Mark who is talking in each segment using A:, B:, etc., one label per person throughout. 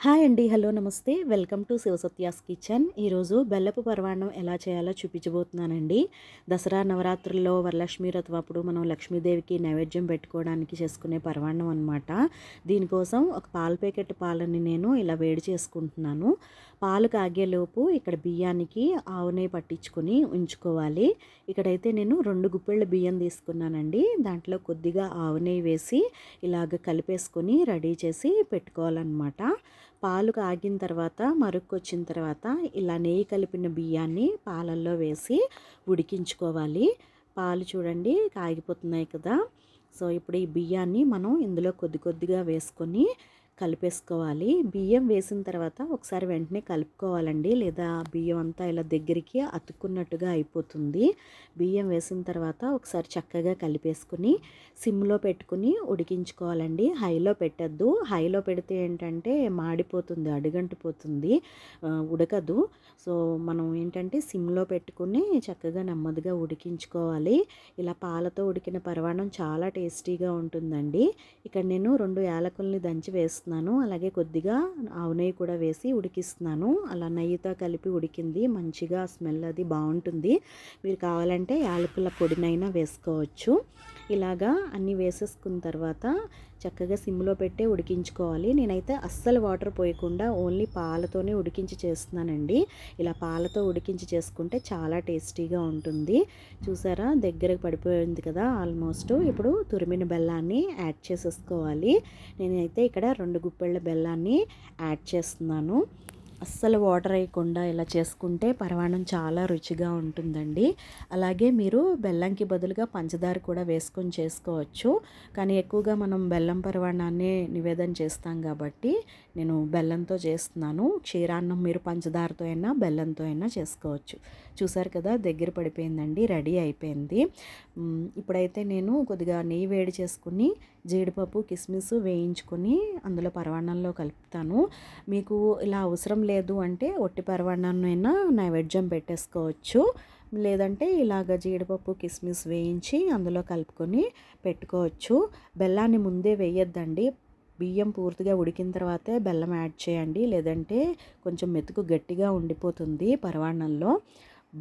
A: Hi అండి. Hello నమస్తే. Welcome to Shivasatya's kitchen. ఈరోజు బెల్లపు పరమాన్నం ఎలా చేయాలో చూపించబోతున్నానండి. దసరా నవరాత్రుల్లో వరలక్ష్మి వ్రతం అప్పుడు మనం లక్ష్మీదేవికి నైవేద్యం పెట్టుకోవడానికి చేసుకునే పరమాన్నం అనమాట. దీనికోసం ఒక పాల ప్యాకెట్ పాలని నేను ఇలా వేడి చేసుకుంటున్నాను. పాలు కాగేలోపు ఇక్కడ బియ్యానికి ఆవు నెయ్యి పట్టించుకొని ఉంచుకోవాలి. ఇక్కడైతే నేను 2 గుప్పెళ్ళ బియ్యం తీసుకున్నానండి. దాంట్లో కొద్దిగా ఆవు నెయ్యి వేసి ఇలాగ కలిపేసుకొని రెడీ చేసి పెట్టుకోవాలన్నమాట. పాలు కాగిన తర్వాత మరుక్కొచ్చిన తర్వాత ఇలా నెయ్యి కలిపిన బియ్యాన్ని పాలల్లో వేసి ఉడికించుకోవాలి. పాలు చూడండి కాగిపోతున్నాయి కదా. సో ఇప్పుడు ఈ బియ్యాన్ని మనం ఇందులో కొద్ది కొద్దిగా వేసుకొని కలిపేసుకోవాలి. బియ్యం వేసిన తర్వాత ఒకసారి వెంటనే కలుపుకోవాలండి, లేదా బియ్యం అంతా ఇలా దగ్గరికి అతుక్కున్నట్టుగా అయిపోతుంది. బియ్యం వేసిన తర్వాత ఒకసారి చక్కగా కలిపేసుకుని సిమ్లో పెట్టుకుని ఉడికించుకోవాలండి. హైలో పెట్టద్దు. హైలో పెడితే ఏంటంటే మాడిపోతుంది, అడుగంటిపోతుంది, ఉడకదు. సో మనం ఏంటంటే సిమ్లో పెట్టుకుని చక్కగా నెమ్మదిగా ఉడికించుకోవాలి. ఇలా పాలతో ఉడికిన పరమాన్నం చాలా టేస్టీగా ఉంటుందండి. ఇక్కడ నేను 2 యాలకుల్ని దంచి వేస్తున్నాను. అలాగే కొద్దిగా ఆవు నెయ్యి కూడా వేసి ఉడికిస్తున్నాను. అలా నెయ్యితో కలిపి ఉడికింది మంచిగా స్మెల్ అది బాగుంటుంది. మీరు కావాలంటే యాలకుల పొడినైనా వేసుకోవచ్చు. ఇలాగా అన్నీ వేసేసుకున్న తర్వాత చక్కగా సిమ్లో పెట్టి ఉడికించుకోవాలి. నేనైతే అస్సలు వాటర్ పోయకుండా ఓన్లీ పాలతోనే ఉడికించి చేస్తున్నానండి. ఇలా పాలతో ఉడికించి చేసుకుంటే చాలా టేస్టీగా ఉంటుంది. చూసారా దగ్గరకు పడిపోయింది కదా ఆల్మోస్ట్. ఇప్పుడు తురిమిన బెల్లాన్ని యాడ్ చేసేసుకోవాలి. నేనైతే ఇక్కడ 2 గుప్పెళ్ళ బెల్లాన్ని యాడ్ చేస్తున్నాను. అస్సలు వాటర్ వేయకుండా ఇలా చేసుకుంటే పరమాన్నం చాలా రుచిగా ఉంటుందండి. అలాగే మీరు బెల్లంకి బదులుగా పంచదార కూడా వేసుకొని చేసుకోవచ్చు. కానీ ఎక్కువగా మనం బెల్లం పరమాన్నాన్ని నివేదన చేస్తాం కాబట్టి నేను బెల్లంతో చేస్తున్నాను. క్షీరాన్నం మీరు పంచదారతో అయినా బెల్లంతో అయినా చేసుకోవచ్చు. చూసారు కదా దగ్గర పడిపోయిందండి, రెడీ అయిపోయింది. ఇప్పుడైతే నేను కొద్దిగా నెయ్యి వేడి చేసుకుని జీడిపప్పు కిస్మిస్ వేయించుకొని అందులో పరమాన్నంలో కలుపుతాను. మీకు ఇలా అవసరం లేదు అంటే ఒట్టి పరమాన్నాన్నైనా నైవేద్యం పెట్టేసుకోవచ్చు. లేదంటే ఇలాగ జీడిపప్పు కిస్మిస్ వేయించి అందులో కలుపుకొని పెట్టుకోవచ్చు. బెల్లాన్ని ముందే వేయొద్దండి. బియ్యం పూర్తిగా ఉడికిన తర్వాతే బెల్లం యాడ్ చేయండి. లేదంటే కొంచెం మెతుకు గట్టిగా ఉండిపోతుంది పరమాన్నంలో.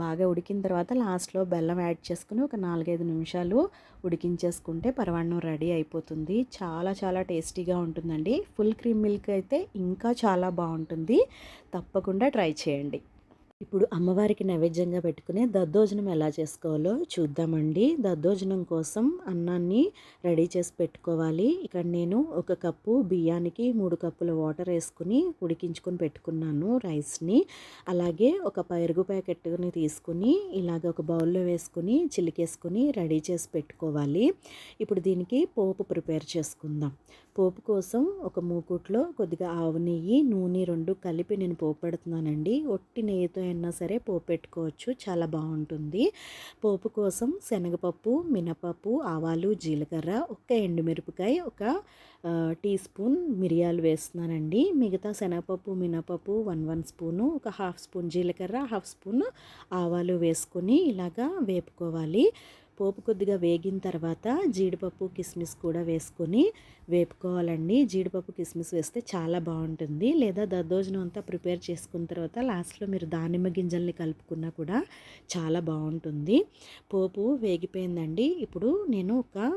A: బాగా ఉడికిన తర్వాత లాస్ట్లో బెల్లం యాడ్ చేసుకుని ఒక 4-5 నిమిషాలు ఉడికించేసుకుంటే పరమాన్నం రెడీ అయిపోతుంది. చాలా చాలా టేస్టీగా ఉంటుందండి. ఫుల్ క్రీమ్ మిల్క్ అయితే ఇంకా చాలా బాగుంటుంది. తప్పకుండా ట్రై చేయండి. ఇప్పుడు అమ్మవారికి నైవేద్యంగా పెట్టుకునే దద్దోజనం ఎలా చేసుకోవాలో చూద్దామండి. దద్దోజనం కోసం అన్నాన్ని రెడీ చేసి పెట్టుకోవాలి. ఇక్కడ నేను 1 కప్పు బియ్యానికి 3 కప్పుల వాటర్ వేసుకుని ఉడికించుకొని పెట్టుకున్నాను రైస్ని. అలాగే ఒక పెరుగు ప్యాకెట్ని తీసుకుని ఇలాగ ఒక బౌల్లో వేసుకుని చిలికేసుకుని రెడీ చేసి పెట్టుకోవాలి. ఇప్పుడు దీనికి పోపు ప్రిపేర్ చేసుకుందాం. పోపు కోసం ఒక మూకుట్లో కొద్దిగా ఆవు నెయ్యి, నూనె 2 కలిపి నేను పోపు పెడుతున్నానండి. ఒట్టి నెయ్యితో అయినా సరే పోపు పెట్టుకోవచ్చు, చాలా బాగుంటుంది. పోపు కోసం శనగపప్పు, మినపప్పు, ఆవాలు, జీలకర్ర, ఒక ఎండుమిరపకాయ, ఒక టీ స్పూన్ మిరియాలు వేస్తున్నానండి. మిగతా శనగపప్పు, మినపప్పు 1 స్పూను, ఒక హాఫ్ స్పూన్ జీలకర్ర, హాఫ్ స్పూన్ ఆవాలు వేసుకొని ఇలాగా వేపుకోవాలి. పోపు కొద్దిగా వేగిన తర్వాత జీడిపప్పు కిస్మిస్ కూడా వేసుకొని వేపుకోవాలండి. జీడిపప్పు కిస్మిస్ వేస్తే చాలా బాగుంటుంది. లేదా దద్దోజనం అంతా ప్రిపేర్ చేసుకున్న తర్వాత లాస్ట్లో మీరు దానిమ్మ గింజల్ని కలుపుకున్నా కూడా చాలా బాగుంటుంది. పోపు వేగిపోయిందండి. ఇప్పుడు నేను ఒక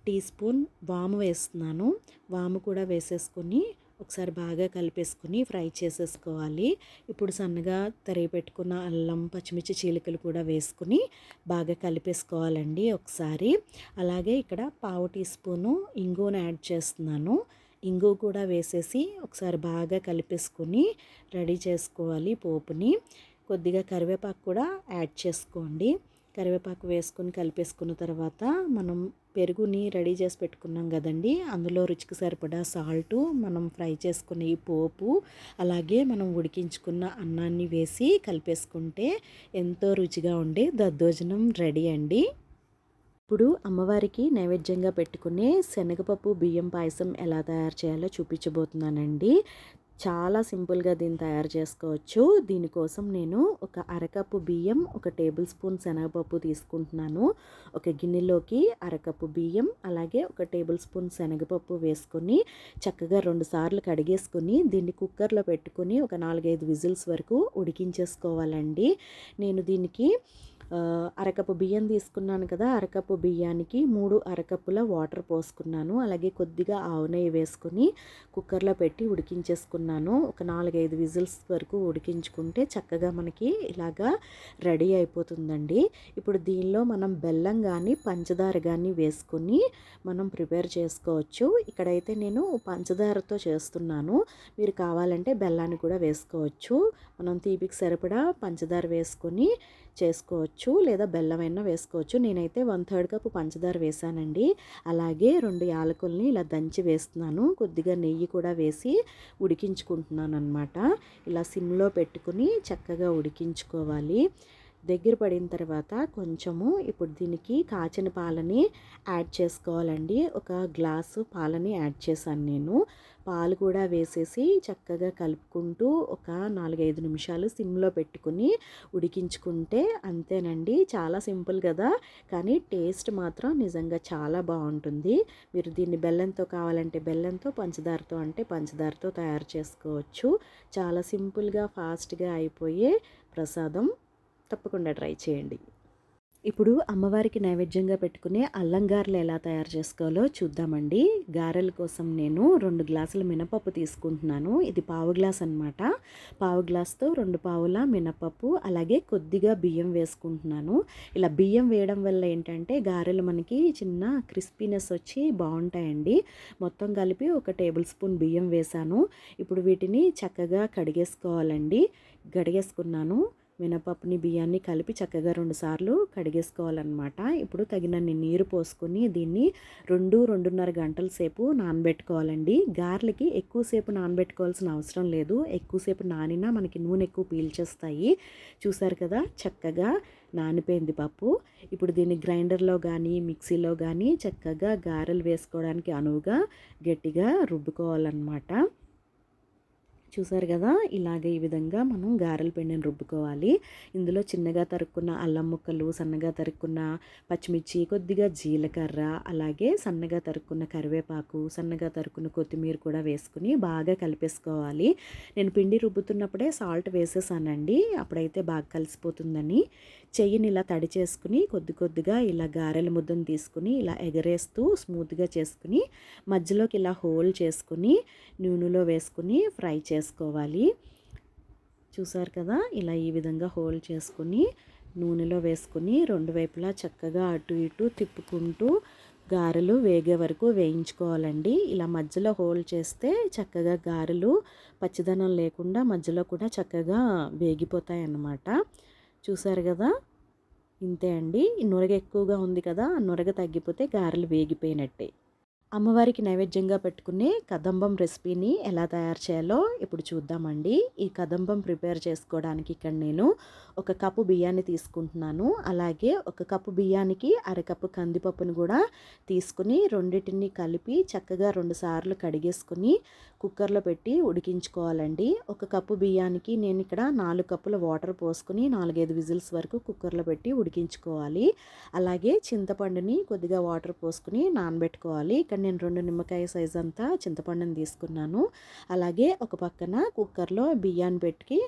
A: టీ స్పూన్ వాము వేస్తున్నాను. వాము కూడా వేసేసుకొని ఒకసారి బాగా కలిపేసుకుని ఫ్రై చేసేసుకోవాలి. ఇప్పుడు సన్నగా తరిగి పెట్టుకున్న అల్లం, పచ్చిమిర్చి చీలికలు కూడా వేసుకుని బాగా కలిపేసుకోవాలండి ఒకసారి. అలాగే ఇక్కడ పావు టీ స్పూను ఇంగువను యాడ్ చేస్తున్నాను. ఇంగువ కూడా వేసేసి ఒకసారి బాగా కలిపేసుకొని రెడీ చేసుకోవాలి పోపుని. కొద్దిగా కరివేపాకు కూడా యాడ్ చేసుకోండి. కరివేపాకు వేసుకొని కలిపేసుకున్న తర్వాత మనం పెరుగుని రెడీ చేసి పెట్టుకున్నాం కదండి, అందులో రుచికి సరిపడా సాల్టు, మనం ఫ్రై చేసుకున్న ఈ పోపు, అలాగే మనం ఉడికించుకున్న అన్నాన్ని వేసి కలిపేసుకుంటే ఎంతో రుచిగా ఉండే దద్దోజనం రెడీ అండి. ఇప్పుడు అమ్మవారికి నైవేద్యంగా పెట్టుకునే శనగపప్పు బియ్యం పాయసం ఎలా తయారు చేయాలో చూపించబోతున్నానండి. చాలా సింపుల్గా దీన్ని తయారు చేసుకోవచ్చు. దీనికోసం నేను ఒక అరకప్పు బియ్యం, ఒక టేబుల్ స్పూన్ శనగపప్పు తీసుకుంటున్నాను. ఒక గిన్నెలోకి అరకప్పు బియ్యం, అలాగే ఒక టేబుల్ స్పూన్ శనగపప్పు వేసుకొని చక్కగా 2 సార్లు కడిగేసుకొని దీన్ని కుక్కర్లో పెట్టుకొని ఒక 4, 5 విజిల్స్ వరకు ఉడికించేసుకోవాలండి. నేను దీనికి అరకప్పు బియ్యం తీసుకున్నాను కదా, అరకప్పు బియ్యానికి 3 అరకప్పుల వాటర్ పోసుకున్నాను. అలాగే కొద్దిగా ఆవు నెయ్యి వేసుకొని కుక్కర్లో పెట్టి ఉడికించేసుకున్నాను. ఒక 4, 5 విజిల్స్ వరకు ఉడికించుకుంటే చక్కగా మనకి ఇలాగా రెడీ అయిపోతుందండి. ఇప్పుడు దీనిలో మనం బెల్లం కానీ పంచదార కానీ వేసుకొని మనం ప్రిపేర్ చేసుకోవచ్చు. ఇక్కడైతే నేను పంచదారతో చేస్తున్నాను. మీరు కావాలంటే బెల్లాన్ని కూడా వేసుకోవచ్చు. మనం తీపికి సరిపడా పంచదార వేసుకొని చేసుకోవచ్చు, లేదా బెల్లమైనా వేసుకోవచ్చు. నేనైతే 1/3 కప్పు పంచదార వేసానండి. అలాగే 2 యాలకుల్ని ఇలా దంచి వేస్తున్నాను. కొద్దిగా నెయ్యి కూడా వేసి ఉడికించుకుంటున్నాను అనమాట. ఇలా సిమ్లో పెట్టుకుని చక్కగా ఉడికించుకోవాలి. దగ్గర పడిన తర్వాత కొంచెము ఇప్పుడు దీనికి కాచిన పాలని యాడ్ చేసుకోవాలండి. ఒక గ్లాసు పాలని యాడ్ చేశాను నేను. పాలు కూడా వేసేసి చక్కగా కలుపుకుంటూ ఒక 4, 5 నిమిషాలు సిమ్లో పెట్టుకుని ఉడికించుకుంటే అంతేనండి. చాలా సింపుల్ కదా, కానీ టేస్ట్ మాత్రం నిజంగా చాలా బాగుంటుంది. మీరు దీన్ని బెల్లంతో కావాలంటే బెల్లంతో, పంచదారతో అంటే పంచదారతో తయారు చేసుకోవచ్చు. చాలా సింపుల్గా ఫాస్ట్గా అయిపోయే ప్రసాదం. తప్పకుండా ట్రై చేయండి. ఇప్పుడు అమ్మవారికి నైవేద్యంగా పెట్టుకునే అల్లం గారెలు ఎలా తయారు చేసుకోవాలో చూద్దామండి. గారెల కోసం నేను 2 గ్లాసుల మినపప్పు తీసుకుంటున్నాను. ఇది పావు గ్లాస్ అనమాట. పావు గ్లాస్తో 2 పావుల మినపప్పు, అలాగే కొద్దిగా బియ్యం వేసుకుంటున్నాను. ఇలా బియ్యం వేయడం వల్ల ఏంటంటే గారెలు మనకి చిన్న క్రిస్పీనెస్ వచ్చి బాగుంటాయండి. మొత్తం కలిపి ఒక టేబుల్ స్పూన్ బియ్యం వేసాను. ఇప్పుడు వీటిని చక్కగా కడిగేసుకోవాలండి. కడిగేసుకున్నాను. మినపప్పుని బియ్యాన్ని కలిపి చక్కగా 2 సార్లు కడిగేసుకోవాలన్నమాట. ఇప్పుడు తగినన్ని నీరు పోసుకొని దీన్ని 2-2.5 గంటల సేపు నానబెట్టుకోవాలండి. గారెలకి ఎక్కువసేపు నానబెట్టుకోవాల్సిన అవసరం లేదు. ఎక్కువసేపు నానినా మనకి నూనె ఎక్కువ పీల్చేస్తాయి. చూసారు కదా, చక్కగా నానిపోయింది పప్పు. ఇప్పుడు దీన్ని గ్రైండర్లో కానీ మిక్సీలో కానీ చక్కగా గారెలు వేసుకోవడానికి అనువుగా గట్టిగా రుబ్బుకోవాలన్నమాట. చూసారు కదా, ఇలాగే ఈ విధంగా మనం గారెల పిండిని రుబ్బుకోవాలి. ఇందులో చిన్నగా తరుక్కున్న అల్లం ముక్కలు, సన్నగా తరుక్కున్న పచ్చిమిర్చి, కొద్దిగా జీలకర్ర, అలాగే సన్నగా తరుక్కున్న కరివేపాకు, సన్నగా తరుక్కున్న కొత్తిమీర కూడా వేసుకుని బాగా కలిపేసుకోవాలి. నేను పిండి రుబ్బుతున్నప్పుడే సాల్ట్ వేసేసానండి, అప్పుడైతే బాగా కలిసిపోతుందని. చెయ్యిని ఇలా తడి చేసుకుని కొద్దిగా ఇలా గారెల ముద్దను తీసుకుని ఇలా ఎగరేస్తూ స్మూత్గా చేసుకుని మధ్యలోకి ఇలా హోల్ చేసుకుని నూనెలో వేసుకుని ఫ్రై చేసుకోవాలి. చూసారు కదా, ఇలా ఈ విధంగా హోల్ చేసుకుని నూనెలో వేసుకుని 2 వైపులా చక్కగా అటు ఇటు తిప్పుకుంటూ గారెలు వేగే వరకు వేయించుకోవాలండి. ఇలా మధ్యలో హోల్ చేస్తే చక్కగా గారెలు పచ్చిదనం లేకుండా మధ్యలో కూడా చక్కగా వేగిపోతాయి అన్నమాట. చూసారు కదా, ఇంతే అండి. నురగ ఎక్కువగా ఉంది కదా, ఆ నురగ తగ్గిపోతే గారెలు వేగిపోయినట్టే. అమ్మవారికి నైవేద్యంగా పెట్టుకునే కదంబం రెసిపీని ఎలా తయారు చేయాలో ఇప్పుడు చూద్దామండి. ఈ కదంబం ప్రిపేర్ చేసుకోవడానికి ఇక్కడ నేను 1 కప్పు బియ్యాన్ని తీసుకుంటున్నాను. అలాగే 1 కప్పు బియ్యానికి అరకప్పు కందిపప్పును కూడా తీసుకుని రెండింటిని కలిపి చక్కగా 2 సార్లు కడిగేసుకుని కుక్కర్లో పెట్టి ఉడికించుకోవాలండి. 1 కప్పు బియ్యానికి నేను ఇక్కడ 4 కప్పుల వాటర్ పోసుకుని 4-5 విజిల్స్ వరకు కుక్కర్లో పెట్టి ఉడికించుకోవాలి. అలాగే చింతపండుని కొద్దిగా వాటర్ పోసుకుని నానబెట్టుకోవాలి. ఇక్కడ నేను 2 నిమ్మకాయ సైజ్ అంతా చింతపండుని తీసుకున్నాను. అలాగే ఒక పక్కన కుక్కర్లో బియ్యాన్ని పెట్టి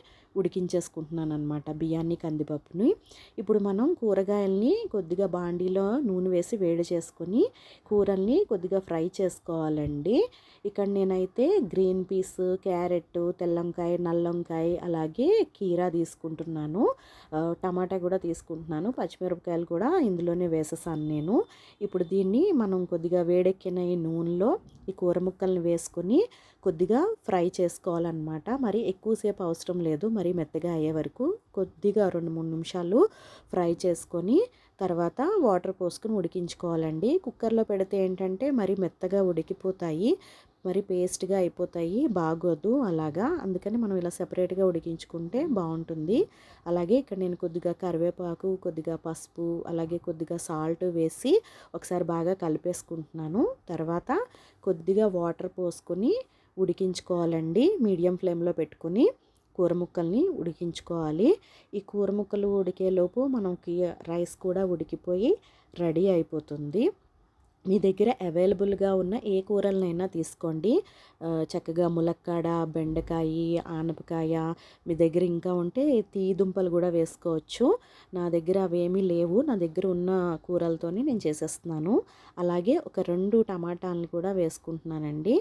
A: ఉడికించేసుకుంటున్నాను అనమాట, బియ్యాన్ని కందిపప్పుని. ఇప్పుడు మనం కూరగాయల్ని కొద్దిగా బాండీలో నూనె వేసి వేడి చేసుకొని కూరల్ని కొద్దిగా ఫ్రై చేసుకోవాలండి. ఇక్కడ నేనైతే గ్రీన్ పీస్, క్యారెట్, తెల్లంకాయ, నల్లంకాయ, అలాగే కీరా తీసుకుంటున్నాను. టమాటా కూడా తీసుకుంటున్నాను. పచ్చిమిరపకాయలు కూడా ఇందులోనే వేసేసాను నేను. ఇప్పుడు దీన్ని మనం కొద్దిగా వేడెక్కిన ఈ నూనెలో ఈ కూర ముక్కల్ని వేసుకొని కొద్దిగా ఫ్రై చేసుకోవాలన్నమాట. మరి ఎక్కువసేపు అవసరం లేదు, మరి మెత్తగా అయ్యే వరకు కొద్దిగా 2-3 నిమిషాలు ఫ్రై చేసుకొని తర్వాత వాటర్ పోసుకొని ఉడికించుకోవాలండి. కుక్కర్లో పెడితే ఏంటంటే మరి మెత్తగా ఉడికిపోతాయి, మరి పేస్ట్గా అయిపోతాయి, బాగోదు అలాగా. అందుకని మనం ఇలా సెపరేట్గా ఉడికించుకుంటే బాగుంటుంది. అలాగే ఇక్కడ నేను కొద్దిగా కరివేపాకు, కొద్దిగా పసుపు, అలాగే కొద్దిగా సాల్ట్ వేసి ఒకసారి బాగా కలిపేసుకుంటున్నాను. తర్వాత కొద్దిగా వాటర్ పోసుకొని ఉడికించుకోవాలండి. మీడియం ఫ్లేమ్లో పెట్టుకుని కూర ముక్కల్ని ఉడికించుకోవాలి. ఈ కూర ముక్కలు ఉడికేలోపు మనకి రైస్ కూడా ఉడికిపోయి రెడీ అయిపోతుంది. మీ దగ్గర అవైలబుల్గా ఉన్న ఏ కూరలనైనా తీసుకోండి. చక్కగా ములక్కాడ, బెండకాయ, ఆనపకాయ, మీ దగ్గర ఇంకా ఉంటే తీయ దుంపలు కూడా వేసుకోవచ్చు. నా దగ్గర అవేమీ లేవు. నా దగ్గర ఉన్న కూరలతోని నేను చేసేస్తున్నాను. అలాగే ఒక 2 టమాటాలను కూడా వేసుకుంటున్నానండి.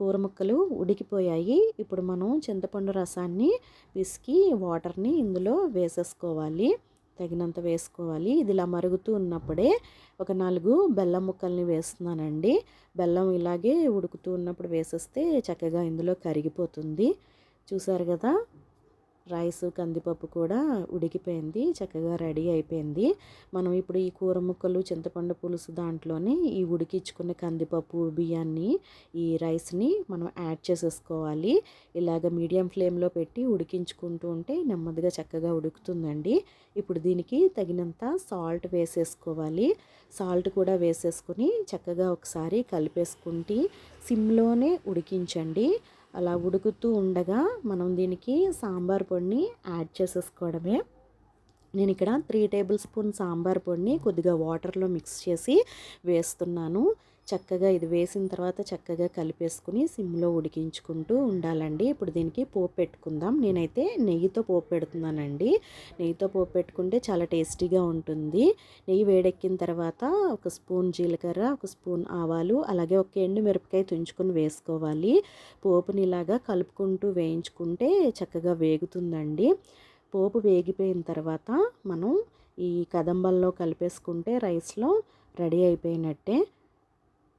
A: కూర ముక్కలు ఉడికిపోయాయి. ఇప్పుడు మనం చింతపండు రసాన్ని పిసికి వాటర్ని ఇందులో వేసేసుకోవాలి. తగినంత వేసుకోవాలి. ఇది ఇలా మరుగుతూ ఉన్నప్పుడే ఒక 4 బెల్లం ముక్కల్ని వేస్తున్నానండి. బెల్లం ఇలాగే ఉడుకుతూ ఉన్నప్పుడు వేసేస్తే చక్కగా ఇందులో కరిగిపోతుంది. చూసారు కదా, రైసు కందిపప్పు కూడా ఉడికిపోయింది, చక్కగా రెడీ అయిపోయింది. మనం ఇప్పుడు ఈ కూర ముక్కలు, చింతపండు పులుసు దాంట్లోనే ఈ ఉడికించుకున్న కందిపప్పు బియ్యాన్ని, ఈ రైస్ని మనం యాడ్ చేసేసుకోవాలి. ఇలాగ మీడియం ఫ్లేమ్లో పెట్టి ఉడికించుకుంటూ ఉంటే నెమ్మదిగా చక్కగా ఉడుకుతుందండి. ఇప్పుడు దీనికి తగినంత సాల్ట్ వేసేసుకోవాలి. సాల్ట్ కూడా వేసేసుకుని చక్కగా ఒకసారి కలిపేసుకుంటే సిమ్లోనే ఉడికించండి. అలా ఉడుకుతూ ఉండగా మనం దీనికి సాంబార్ పొడిని యాడ్ చేసేసుకోవడమే. నేను ఇక్కడ 3 టేబుల్ స్పూన్ సాంబార్ పొడిని కొద్దిగా వాటర్లో మిక్స్ చేసి వేస్తున్నాను. చక్కగా ఇది వేసిన తర్వాత చక్కగా కలిపేసుకుని సిమ్లో ఉడికించుకుంటూ ఉండాలండి. ఇప్పుడు దీనికి పోపు పెట్టుకుందాం. నేనైతే నెయ్యితో పోపు పెడుతున్నానండి. నెయ్యితో పోపు పెట్టుకుంటే చాలా టేస్టీగా ఉంటుంది. నెయ్యి వేడెక్కిన తర్వాత ఒక స్పూన్ జీలకర్ర, ఒక స్పూన్ ఆవాలు, అలాగే ఒక ఎండు మిరపకాయ తుంచుకొని వేసుకోవాలి. పోపుని ఇలాగా కలుపుకుంటూ వేయించుకుంటే చక్కగా వేగుతుందండి. పోపు వేగిపోయిన తర్వాత మనం ఈ కదంబంలో కలిపేసుకుంటే రైస్లో రెడీ అయిపోయినట్టే.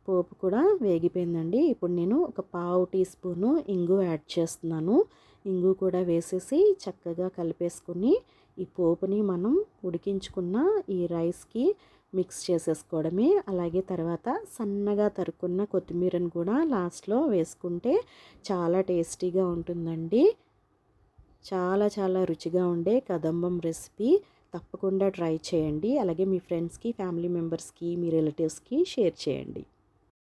A: పోపు కూడా వేగిపోయిందండి. ఇప్పుడు నేను ఒక పావు టీ స్పూను ఇంగు యాడ్ చేస్తున్నాను. ఇంగు కూడా వేసేసి చక్కగా కలిపేసుకుని ఈ పోపుని మనం ఉడికించుకున్న ఈ రైస్కి మిక్స్ చేసేసుకోవడమే. అలాగే తర్వాత సన్నగా తరుక్కున్న కొత్తిమీరను కూడా లాస్ట్లో వేసుకుంటే చాలా టేస్టీగా ఉంటుందండి. చాలా చాలా రుచిగా ఉండే కదంబం రెసిపీ తప్పకుండా ట్రై చేయండి. అలాగే మీ ఫ్రెండ్స్కి, ఫ్యామిలీ మెంబర్స్కి, మీ రిలేటివ్స్కి షేర్ చేయండి.